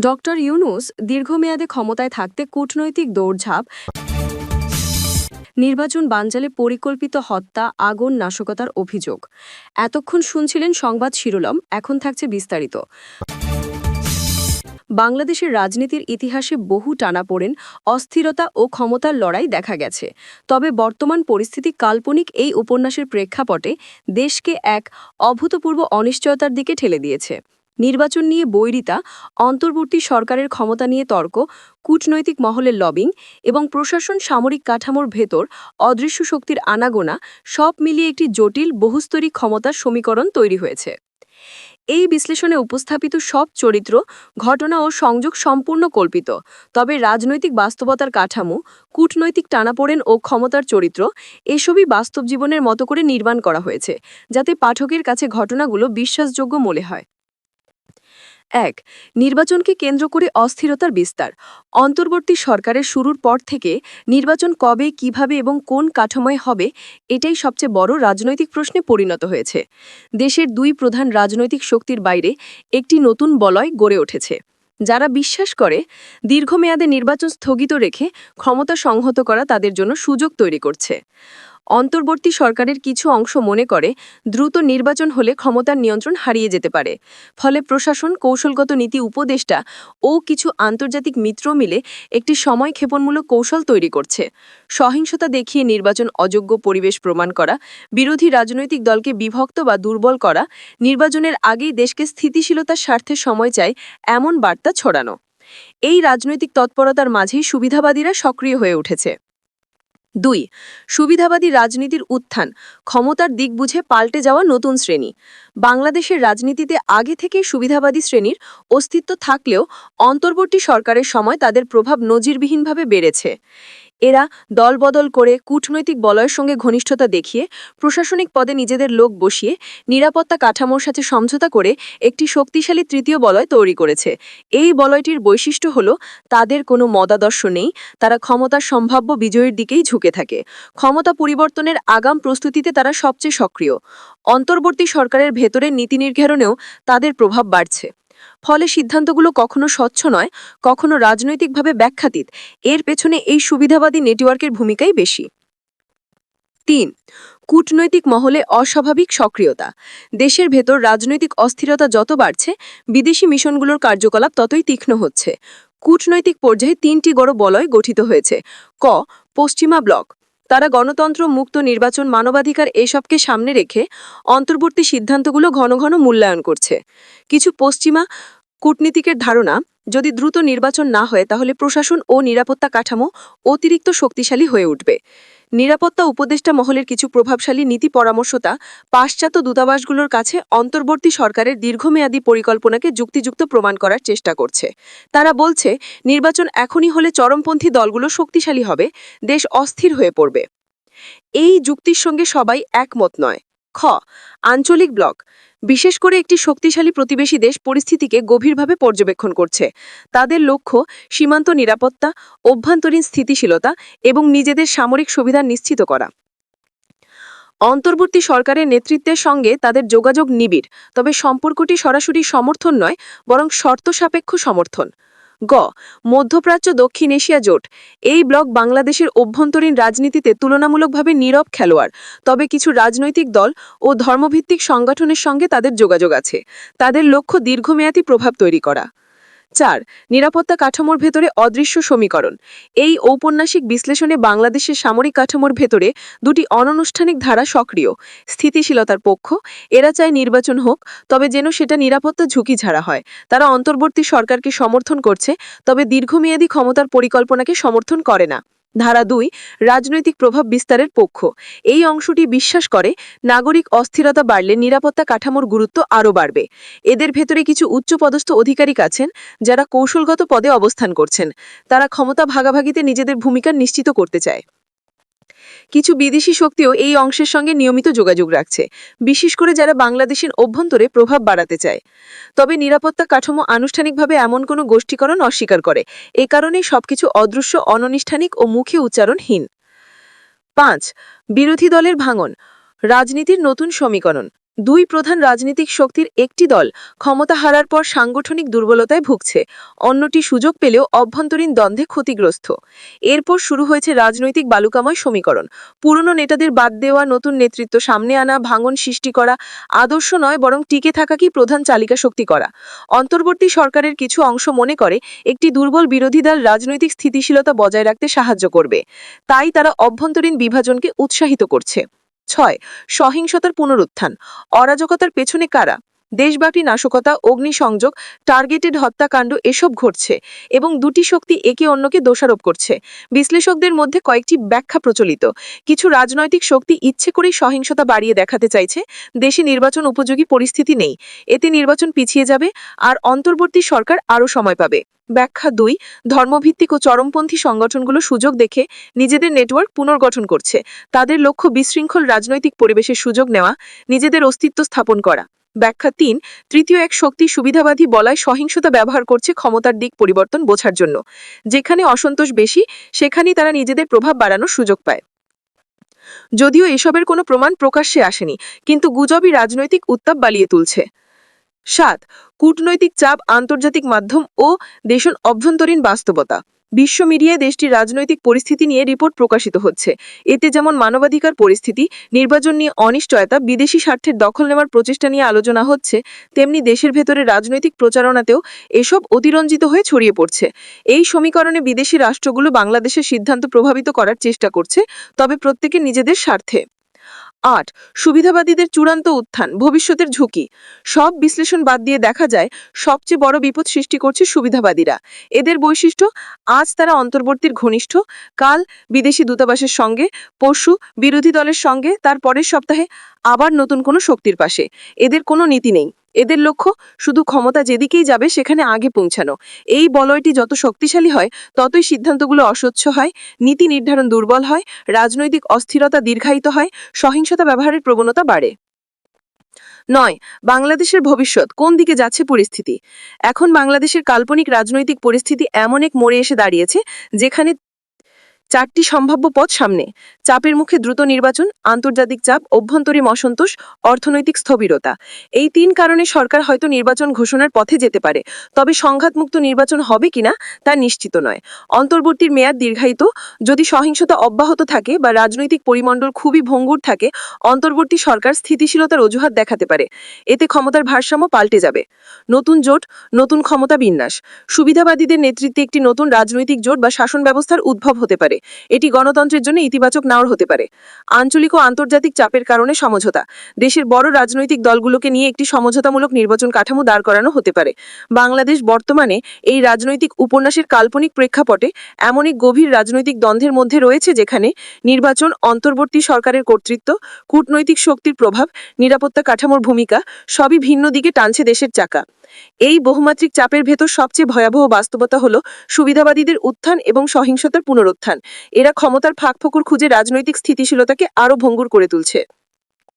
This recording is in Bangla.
ডক্টর ইউনূস দীর্ঘমেয়াদে ক্ষমতায় থাকতে কূটনৈতিক দৌড়ঝাঁপ, নির্বাচন বানচালে পরিকল্পিত হত্যা, আগুন, নাশকতার অভিযোগ। এতক্ষণ শুনছিলেন সংবাদ শিরোনাম, এখন থাকছে বিস্তারিত। বাংলাদেশের রাজনীতির ইতিহাসে বহু টানাপোড়েন, অস্থিরতা ও ক্ষমতার লড়াই দেখা গেছে। তবে বর্তমান পরিস্থিতি কাল্পনিক এই উপন্যাসের প্রেক্ষাপটে দেশকে এক অভূতপূর্ব অনিশ্চয়তার দিকে ঠেলে দিয়েছে। নির্বাচন নিয়ে বৈরিতা, অন্তর্বর্তী সরকারের ক্ষমতা নিয়ে তর্ক, কূটনৈতিক মহলের লবিং এবং প্রশাসন সামরিক কাঠামোর ভেতর অদৃশ্য শক্তির আনাগোনা, সব মিলিয়ে একটি জটিল বহুস্তরিক ক্ষমতার সমীকরণ তৈরি হয়েছে। এই বিশ্লেষণে উপস্থাপিত সব চরিত্র, ঘটনা ও সংযোগ সম্পূর্ণ কল্পিত। তবে রাজনৈতিক বাস্তবতার কাঠামো, কূটনৈতিক টানাপোড়েন ও ক্ষমতার চরিত্র এসবই বাস্তব জীবনের মতো করে নির্মাণ করা হয়েছে, যাতে পাঠকের কাছে ঘটনাগুলো বিশ্বাসযোগ্য মনে হয়। ১. নির্বাচনকে কেন্দ্র করে অস্থিরতার বিস্তার। অন্তর্বর্তী সরকারের শুরুর পর থেকে নির্বাচন কবে, কিভাবে এবং কোন কাঠামোয় হবে, এটাই সবচেয়ে বড় রাজনৈতিক প্রশ্নে পরিণত হয়েছে। দেশের দুই প্রধান রাজনৈতিক শক্তির বাইরে একটি নতুন বলয় গড়ে উঠেছে, যারা বিশ্বাস করে দীর্ঘমেয়াদে নির্বাচন স্থগিত রেখে ক্ষমতা সংহত করা তাদের জন্য সুযোগ তৈরি করছে। অন্তর্বর্তী সরকারের কিছু অংশ মনে করে দ্রুত নির্বাচন হলে ক্ষমতার নিয়ন্ত্রণ হারিয়ে যেতে পারে। ফলে প্রশাসন, কৌশলগত নীতি উপদেষ্টা ও কিছু আন্তর্জাতিক মিত্র মিলে একটি সময়ক্ষেপণমূলক কৌশল তৈরি করছে। সহিংসতা দেখিয়ে নির্বাচন অযোগ্য পরিবেশ প্রমাণ করা, বিরোধী রাজনৈতিক দলকে বিভক্ত বা দুর্বল করা, নির্বাচনের আগেই দেশকে স্থিতিশীলতার স্বার্থে সময় চায় এমন বার্তা ছড়ানো। এই রাজনৈতিক তৎপরতার মাঝেই সুবিধাবাদীরা সক্রিয় হয়ে উঠেছে। ২. সুবিধাবাদী রাজনীতির উত্থান, ক্ষমতার দিক বুঝে পাল্টে যাওয়া নতুন শ্রেণী। বাংলাদেশের রাজনীতিতে আগে থেকে সুবিধাবাদী শ্রেণীর অস্তিত্ব থাকলেও অন্তর্বর্তী সরকারের সময় তাদের প্রভাব নজিরবিহীনভাবে বেড়েছে। এরা দলবদল করে, কূটনৈতিক বলয়ের সঙ্গে ঘনিষ্ঠতা দেখিয়ে, প্রশাসনিক পদে নিজেদের লোক বসিয়ে, নিরাপত্তা কাঠামোর সাথে সমঝোতা করে একটি শক্তিশালী তৃতীয় বলয় তৈরি করেছে। এই বলয়টির বৈশিষ্ট্য হল তাদের কোনো মতাদর্শ নেই, তারা ক্ষমতার সম্ভাব্য বিজয়ের দিকেই ঝুঁকে থাকে। ক্ষমতা পরিবর্তনের আগাম প্রস্তুতিতে তারা সবচেয়ে সক্রিয়। অন্তর্বর্তী সরকারের ভেতরের নীতি নির্ধারণেও তাদের প্রভাব বাড়ছে। ফলে সিদ্ধান্তগুলো কখনো স্বচ্ছ নয়, কখনো রাজনৈতিকভাবে ব্যাখ্যাতীত। এর পেছনে এই সুবিধাবাদী নেটওয়ার্কের ভূমিকাই বেশি। ৩. কূটনৈতিক মহলে অস্বাভাবিক সক্রিয়তা। দেশের ভেতর রাজনৈতিক অস্থিরতা যত বাড়ছে, বিদেশি মিশনগুলোর কার্যকলাপ ততই তীক্ষ্ণ হচ্ছে। কূটনৈতিক পর্যায়ে ৩টি বড় বলয় গঠিত হয়েছে। ক. পশ্চিমা ব্লক। তারা গণতন্ত্র, মুক্ত নির্বাচন, মানবাধিকার এসবকে সামনে রেখে অন্তর্বর্তী সিদ্ধান্তগুলো ঘন ঘন মূল্যায়ন করছে। কিছু পশ্চিমা কূটনীতিকের ধারণা, যদি দ্রুত নির্বাচন না হয় তাহলে প্রশাসন ও নিরাপত্তা কাঠামো অতিরিক্ত শক্তিশালী হয়ে উঠবে। নিরাপত্তা উপদেষ্টা মহলের কিছু প্রভাবশালী নীতি পরামর্শতা পাশ্চাত্য দূতাবাসগুলোর কাছে অন্তর্বর্তী সরকারের দীর্ঘমেয়াদী পরিকল্পনাকে যুক্তিযুক্ত প্রমাণ করার চেষ্টা করছে। তারা বলছে, নির্বাচন এখনই হলে চরমপন্থী দলগুলো শক্তিশালী হবে, দেশ অস্থির হয়ে পড়বে। এই যুক্তির সঙ্গে সবাই একমত নয়। খ. আঞ্চলিক ব্লক। বিশেষ করে একটি শক্তিশালী প্রতিবেশী দেশ পরিস্থিতিকে গভীরভাবে পর্যবেক্ষণ করছে। তাদের লক্ষ্য সীমান্ত নিরাপত্তা, অভ্যন্তরীণ স্থিতিশীলতা এবং নিজেদের সামরিক সুবিধা নিশ্চিত করা। অন্তর্বর্তী সরকারের নেতৃত্বের সঙ্গে তাদের যোগাযোগ নিবিড়, তবে সম্পর্কটি সরাসরি সমর্থন নয়, বরং শর্ত সাপেক্ষ সমর্থন। গ. মধ্যপ্রাচ্য দক্ষিণ এশিয়া জোট। এই ব্লক বাংলাদেশের অভ্যন্তরীণ রাজনীতিতে তুলনামূলকভাবে নীরব খেলোয়াড়, তবে কিছু রাজনৈতিক দল ও ধর্মভিত্তিক সংগঠনের সঙ্গে তাদের যোগাযোগ আছে। তাদের লক্ষ্য দীর্ঘমেয়াদী প্রভাব তৈরি করা। ৪. নিরাপত্তা কাঠামোর ভেতরে অদৃশ্য সমীকরণ। এই ঔপন্যাসিক বিশ্লেষণে বাংলাদেশের সামরিক কাঠামোর ভেতরে দুটি অনানুষ্ঠানিক ধারা সক্রিয়। স্থিতিশীলতার পক্ষ, এরা চায় নির্বাচন হোক, তবে যেন সেটা নিরাপত্তা ঝুঁকি ছাড়া হয়। তারা অন্তর্বর্তী সরকারকে সমর্থন করছে, তবে দীর্ঘমেয়াদী ক্ষমতার পরিকল্পনাকে সমর্থন করে না। ধারা ২. রাজনৈতিক প্রভাব বিস্তারের পক্ষ। এই অংশটি বিশ্বাস করে নাগরিক অস্থিরতা বাড়লে নিরাপত্তা কাঠামোর গুরুত্ব আরও বাড়বে। এদের ভেতরে কিছু উচ্চপদস্থ আধিকারিক আছেন যারা কৌশলগত পদে অবস্থান করছেন। তারা ক্ষমতা ভাগাভাগিতে নিজেদের ভূমিকা নিশ্চিত করতে চায়। কিছু বিদেশি শক্তিও এই অংশের সঙ্গে নিয়মিত যোগাযোগ রাখছে, বিশেষ করে যারা বাংলাদেশের অভ্যন্তরে প্রভাব বাড়াতে চায়। তবে নিরাপত্তা কাঠামো আনুষ্ঠানিকভাবে এমন কোনো গোষ্ঠীকরণ অস্বীকার করে। এ কারণেই সবকিছু অদৃশ্য, অনানুষ্ঠানিক ও মুখে উচ্চারণহীন। ৫. বিরোধী দলের ভাঙন, রাজনীতির নতুন সমীকরণ। দুই প্রধান রাজনৈতিক শক্তির একটি দল ক্ষমতা হারার পর সাংগঠনিক দুর্বলতায় ভুগছে, অন্যটি সুযোগ পেলেও অভ্যন্তরীণ দ্বন্দ্বে ক্ষতিগ্রস্ত। এরপর শুরু হয়েছে রাজনৈতিক বালুকাময় সমীকরণ। পুরনো নেতাদের বাদ দেওয়া, নতুন নেতৃত্ব সামনে আনা, ভাঙন সৃষ্টি করা, আদর্শ নয় বরং টিকে থাকাকেই প্রধান চালিকা শক্তি করা। অন্তর্বর্তী সরকারের কিছু অংশ মনে করে একটি দুর্বল বিরোধী দল রাজনৈতিক স্থিতিশীলতা বজায় রাখতে সাহায্য করবে, তাই তারা অভ্যন্তরীণ বিভাজনকে উৎসাহিত করছে। 6. সহিংসতার পুনরুত্থান। অরাজকতার পেছনে কারা? দেশব্যাপী নাশকতা, অগ্নিসংযোগ, টার্গেটেড হত্যাকাণ্ড এসব ঘটছে এবং দুটি শক্তি একে অন্যকে দোষারোপ করছে। বিশ্লেষকদের মধ্যে কয়েকটি ব্যাখ্যা প্রচলিত। কিছু রাজনৈতিক শক্তি ইচ্ছে করেই সহিংসতা বাড়িয়ে দেখাতে চাইছে। দেশে নির্বাচন উপযোগী পরিস্থিতি নেই, এতে নির্বাচন পিছিয়ে যাবে আর অন্তর্বর্তী সরকার আরও সময় পাবে। ব্যাখ্যা 2. ধর্মভিত্তিক ও চরমপন্থী সংগঠনগুলো সুযোগ দেখে নিজেদের নেটওয়ার্ক পুনর্গঠন করছে। তাদের লক্ষ্য বিশৃঙ্খল রাজনৈতিক পরিবেশের সুযোগ নেওয়া, নিজেদের অস্তিত্ব স্থাপন করা। ব্যাখ্যা 3. তৃতীয় এক শক্তি সুবিধাবাদী বলায় সহিংসতা ব্যবহার করছে ক্ষমতার দিক পরিবর্তন বোঝার জন্য। যেখানে অসন্তোষ বেশি সেখানেই তারা নিজেদের প্রভাব বাড়ানোর সুযোগ পায়। যদিও এসবের কোনো প্রমাণ প্রকাশ্যে আসেনি, কিন্তু গুজবই রাজনৈতিক উত্তাপ বাড়িয়ে তুলছে। 7. কূটনৈতিক চাপ, আন্তর্জাতিক মাধ্যম ও দেশের অভ্যন্তরীণ বাস্তবতা। বিশ্ব মিডিয়ায় দেশটির রাজনৈতিক পরিস্থিতি নিয়ে রিপোর্ট প্রকাশিত হচ্ছে। এতে যেমন মানবাধিকার পরিস্থিতি, নির্বাচন নিয়ে অনিশ্চয়তা, বিদেশি স্বার্থের দখল নেওয়ার প্রচেষ্টা নিয়ে আলোচনা হচ্ছে, তেমনি দেশের ভেতরে রাজনৈতিক প্রচারণাতেও এসব অতিরঞ্জিত হয়ে ছড়িয়ে পড়ছে। এই সমীকরণে বিদেশি রাষ্ট্রগুলো বাংলাদেশের সিদ্ধান্ত প্রভাবিত করার চেষ্টা করছে, তবে প্রত্যেকে নিজেদের স্বার্থে। 8. সুবিধাবাদীদের চূড়ান্ত উত্থান, ভবিষ্যতের ঝুঁকি। সব বিশ্লেষণ বাদ দিয়ে দেখা যায় সবচেয়ে বড় বিপদ সৃষ্টি করছে সুবিধাবাদীরা। এদের বৈশিষ্ট্য: আজ তারা অন্তর্বর্তীর ঘনিষ্ঠ, কাল বিদেশি দূতাবাসের সঙ্গে, পরশু বিরোধী দলের সঙ্গে, তার পরের সপ্তাহে আবার নতুন কোনো শক্তির পাশে। এদের কোনো নীতি নেই, এদের লক্ষ্য শুধু ক্ষমতা যেদিকেই যাবে সেখানে আগে পৌঁছানো। এই বলয়টি যত শক্তিশালী হয় ততই সিদ্ধান্তগুলো অস্বচ্ছ হয়, নীতি নির্ধারণ দুর্বল হয়, রাজনৈতিক অস্থিরতা দীর্ঘায়িত হয়, সহিংসতা ব্যবহারের প্রবণতা বাড়ে। 9. বাংলাদেশের ভবিষ্যৎ, কোন দিকে যাচ্ছে পরিস্থিতি? এখন বাংলাদেশের কাল্পনিক রাজনৈতিক পরিস্থিতি এমন এক মোড়ে এসে দাঁড়িয়েছে যেখানে 4টি সম্ভাব্য পথ সামনে। চাপের মুখে দ্রুত নির্বাচন, আন্তর্জাতিক চাপ, অভ্যন্তরীণ অসন্তোষ, অর্থনৈতিক স্থবিরতা। এই 3 কারণে সরকার হয়তো নির্বাচন ঘোষণার পথে যেতে পারে, তবে সংঘাতমুক্ত নির্বাচন হবে কিনা তা নিশ্চিত নয়। অন্তর্বর্তীর মেয়াদ দীর্ঘায়িত। যদি সহিংসতা অব্যাহত থাকে বা রাজনৈতিক পরিমণ্ডল খুবই ভঙ্গুর থাকে, অন্তর্বর্তী সরকার স্থিতিশীলতার অজুহাত দেখাতে পারে। এতে ক্ষমতার ভারসাম্য পাল্টে যাবে। নতুন জোট, নতুন ক্ষমতা বিন্যাস। সুবিধাবাদীদের নেতৃত্বে একটি নতুন রাজনৈতিক জোট বা শাসন ব্যবস্থার উদ্ভব হতে পারে। এটি গণতন্ত্রের জন্য ইতিবাচক নাও হতে পারে। আঞ্চলিক ও আন্তর্জাতিক চাপের কারণে সমঝোতা। দেশের বড় রাজনৈতিক দলগুলোকে নিয়ে একটি সমঝোতামূলক নির্বাচন কাঠামো দাঁড় করানো হতে পারে। বাংলাদেশ বর্তমানে এই রাজনৈতিক উপন্যাসের কাল্পনিক প্রেক্ষাপটে এমন এক গভীর রাজনৈতিক দ্বন্দ্বের মধ্যে রয়েছে যেখানে নির্বাচন, অন্তর্বর্তী সরকারের কর্তৃত্ব, কূটনৈতিক শক্তির প্রভাব, নিরাপত্তা কাঠামোর ভূমিকা সবই ভিন্ন দিকে টানছে দেশের চাকা। এই বহুমাত্রিক চাপের ভেতর সবচেয়ে ভয়াবহ বাস্তবতা হলো সুবিধাবাদীদের উত্থান এবং সহিংসতার পুনরুত্থান। এরা ক্ষমতার ফাঁকফোকর খুঁজে রাজনৈতিক স্থিতিশীলতাকে আরও ভঙ্গুর করে তুলছে।